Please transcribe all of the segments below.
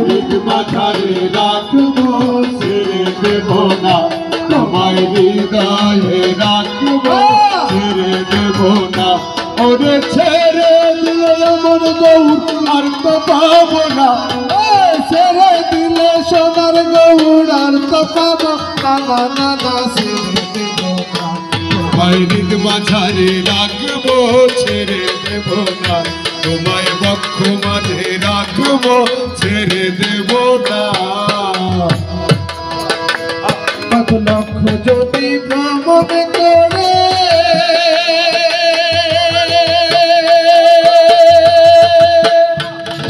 হৃদ মাঝারে রাখবো ছেড়ে দেব না তোমায় হৃদয়ে রাখবো ছেড়ে দেব না ওরে ছেড়ে দিলে আমার গৌর আর তো পাবো না ছেড়ে দিলে সোনার গৌর আর তো পাবো না না না ছেড়ে দেব না তোমায় হৃদ মাঝারে রাখবো ছেড়ে দেব না তোমায় বক্ষ মাঝে রাখবো ছেড়ে দেব না লক্ষ যদি ভ্রমণ করে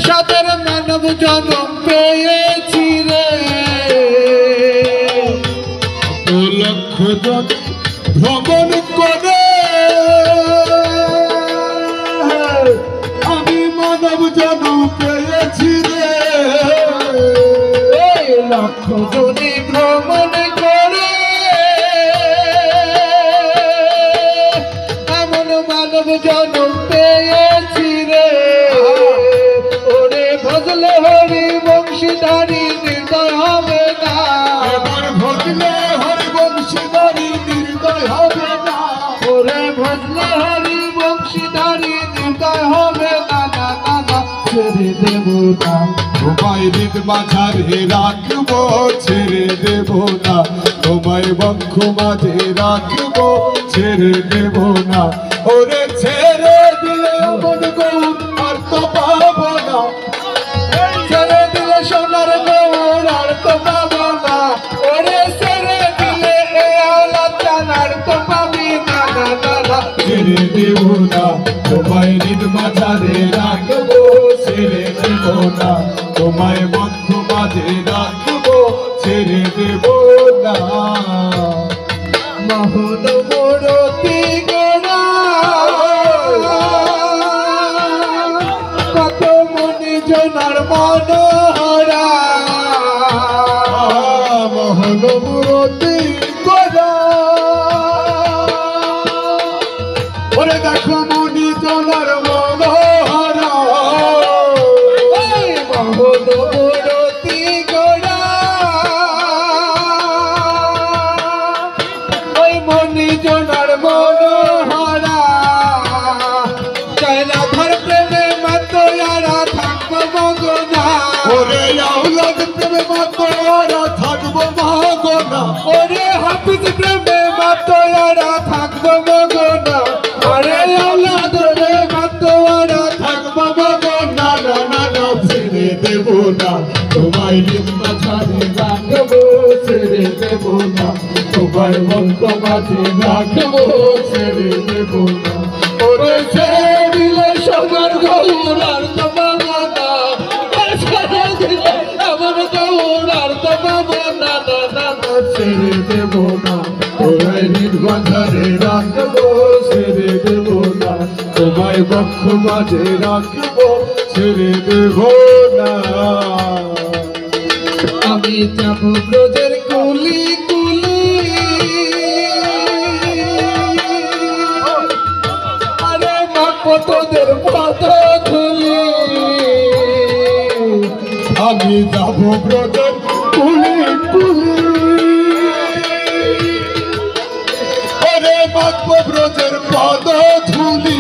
সাদের মানব জন্ম পেয়েছি রে লক্ষ যদি ভ্রমণ করে আমি মানব জন্ম পেয়েছি রে লক্ষ যদি ভ্রমণ করে এমন মানব জন্ম পেয়েছি রে ওরে ভজলে হরি বংশীধারী নির্দয় হবে না এবার ভজলে হরি বংশীধারী নির্দয় হবে না ওরে ভজলে হরি বংশীধারী নির্দয় হবে না না না না ছেড়ে দেব না তোমায় হৃদ মাঝারে রাখবো ছেড়ে দেব না তোমায় বক্ষ মাঝে রাখবো ছেড়ে দেব না ওরে ছেড়ে দিলে মন গৌর আর তো পাবো না ছেড়ে দিলে সোনার গৌর আর তো পাবো না ওরে ছেড়ে দিলে আর তো পাবি না না না না ছেড়ে দেব না তোমায় হৃদ মাঝারে রাখবো ছেড়ে দেব না তোমায় বক্ষ মাঝে রাখবো ছেড়ে দেব না মোহন মূরতি গোড়া কত মনি জনার মনোহরা মোহন মূরতি গোড়া ওরে দেখো মনি জনার মনোহরা মোহন মূরতি গোড়া ওই মনি জনার মনোহরা চাইনা ধর প্রেমে মাতোয়ারা থাকবো মগনা ওরে আউলাদ প্রেমে মাতোয়ারা থাকবো মগনা ওরে হাফিজ প্রেমে মাতোয়ারা থাকবো মগনা ওরে আউলাদ রে মাতোয়ারা থাকবো মগনা না না না ছেড়ে দেব না তোমায় হৃদ মাঝারে রাখবো ছেড়ে দেব না তোমায় বক্ষ মাঝে রাখবো ছেড়ে দেব না ওরে ছেড়ে দিলে সোনার গৌর আর তো পাবো না ছেড়ে দিলে আমার গৌর আর তো পাবো না না না না ছেড়ে দেব না তোমায় হৃদ মাঝারে রাখবো ছেড়ে দেব না তোমায় বক্ষ মাঝে রাখবো ছেড়ে দেব না আমি যাব ব্রজের কুলি কুলি আরে মা তোদের পদ ধুলি আমি যাব ব্রজের কুলি কুলি আরে মা ব্রজের পদ ধুলি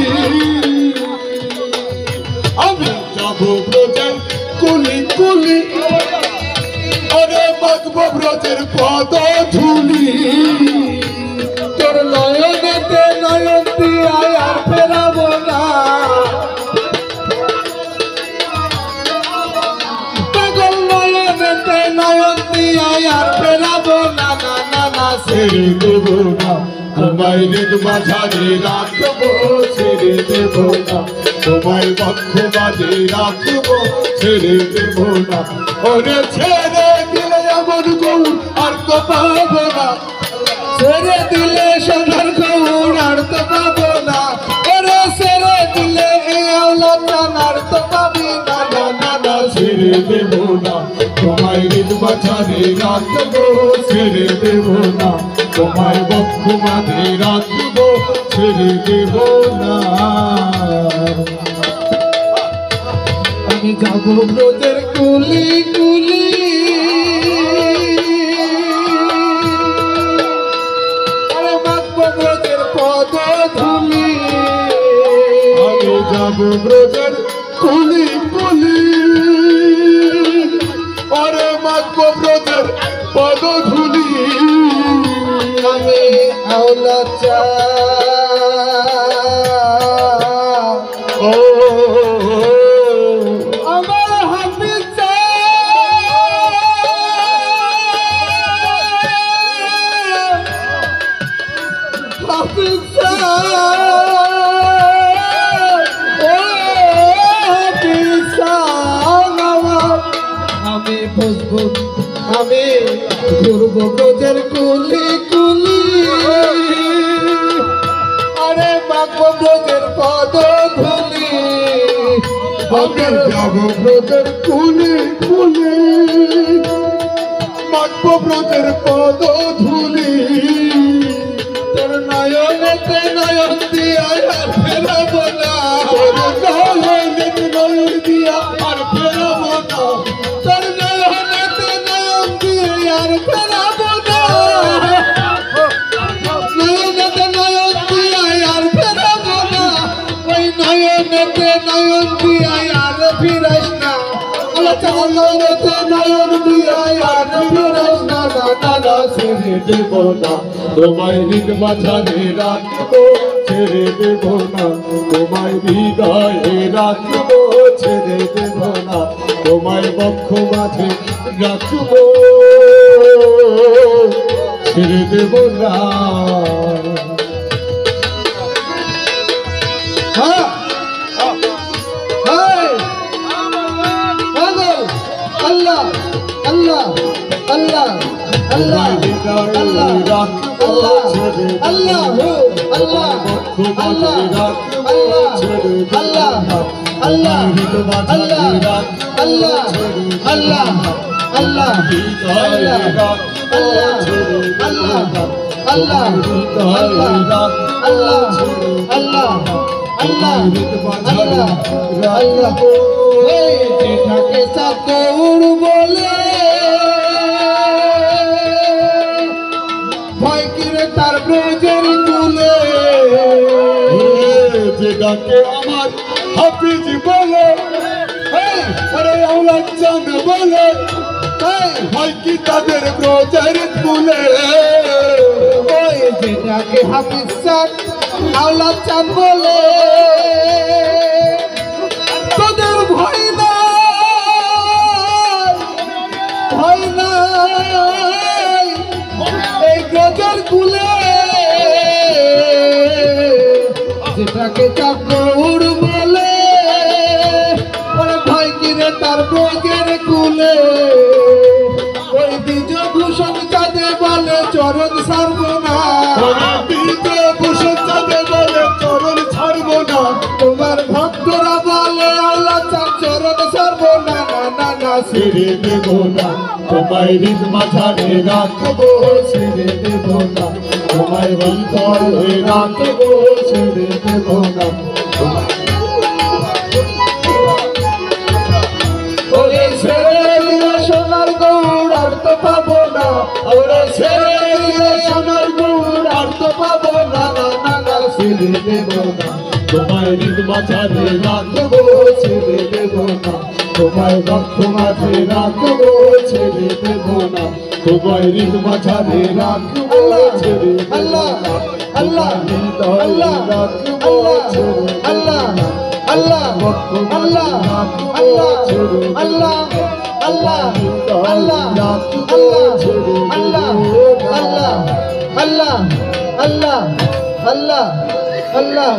আমি যাব ব্রজের কুলি কুলি ওরে মাগবো ব্রজের পদ ধুলি তোর নয়নেতে নয়ন দিয়ে আর ফেরাবো না পাগল নয়নেতে নয়ন দিয়ে আর ফেরাবো না না না না ছেড়ে দেব না তোমায় হৃদ মাঝারে রাখবো ছেড়ে দেব না তোমায় বক্ষ মাঝে রাখবো ছেড়ে দেব না ওরে ছেড়ে দিলে আমার গৌর আর তো পাবো না ছেড়ে দিলে সোনার গৌর আর তো পাবো না ওরে ছেড়ে দিলে আর তো পাবি না না না না ছেড়ে দেব না তোমায় হৃদ মাঝারে রাখবো ছেড়ে দেব না তোমায় বক্ষ মাঝে রাখবো ছেড়ে দেব না আমি যাবো ব্রজের কুলি ব্রজের পদধূলি আমি আওলা চা ও আমার হাফিজ চা হাফিজ চা আমি বসবো আমি ঘুরবো ব্রজের কুলি কুলি আরে মাখবো ব্রজের পদধূলি আমি যাবো ব্রজের কুলি কুলি মাখবো ব্রজের পদধূলি তোর নয়নেতে নয়ন দিয়া আর ফেরাবো না তোর নয়নেতে নয়ন দিয়া আর ফেরাবো না তোর নয়নেতে নয়ন দিয়া আর ফেরাবো না নয়নেতে নয়ন দিয়া আর ফেরাবো না ওই নয়নেতে নয়ন দিয়া আর ফিরাস না নয়নেতে নয়ন দিয়া আর ফিরাস না দাদা ছেড়ে দেব না তোমায় হৃদ মাঝারে রাখবো ছেড়ে দেব না তোমায় হৃদয়ে রাখবো ছেড়ে দেব না তোমায় বক্ষ মাঝে রাখবো ছেড়ে দেব না আল্লাহ আল্লাহ আল্লাহ আল্লাহ আল্লাহ আল্লাহ আল্লাহ আল্লাহ আল্লাহ আল্লাহ আল্লাহ আল্লাহ আল্লাহ আল্লাহ আল্লাহ আল্লাহ আল্লাহ যেটাকে চাকর বলে ভয় কিরে তার ব্রজের তুলে যেটাকে আমার হাফিজ বলে আরে আওলাদ চান বলে ভয় কি তাদের ব্রজের তুলে ওই যেটাকে হাফিজ চান আওলাদ চান বলে তোদের ভয় ভয় নাই এই ব্রজের কুলে যেটাকে চাকর বলে ভয় কিরে তার ব্রজের কুলে ওই বিজভূষণ চাঁদে বলে চরণ ছাড়বো না বিজভূষণ চাঁদে বলে চরণ ছাড়বো না তোমার ভক্তরা বলে আল্লাহ চাঁদ চরণ ছাড়বো না না না ছেড়ে দেব না তোমায় হৃদ মাঝারে রাখবো ছেড়ে দেব না তোমায় অন্তরে রাখবো ছেড়ে দেব না ওরে ছেড়ে দিলে সোনার গৌড় আর তো পাবো না ওরে ছেড়ে দিলে সোনার গৌড় আর তো পাবো না না না ছেড়ে দেব না তোমায় হৃদ মাঝারে রাখবো ছেড়ে দেব না তোমায় বক্ষ মাঝে রাখবো ছেড়ে দেব না তোমায় হৃদ মাঝারে রাখবো ছেড়ে আল্লাহ আল্লাহ আল্লাহ রাখবো আল্লাহ আল্লাহ আল্লাহ আল্লাহ আল্লাহ আল্লাহ আল্লাহ আল্লাহ আল্লাহ আল্লাহ আল্লাহ আল্লাহ আল্লাহ আল্লাহ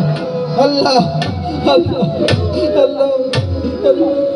আল্লাহ আল্লাহ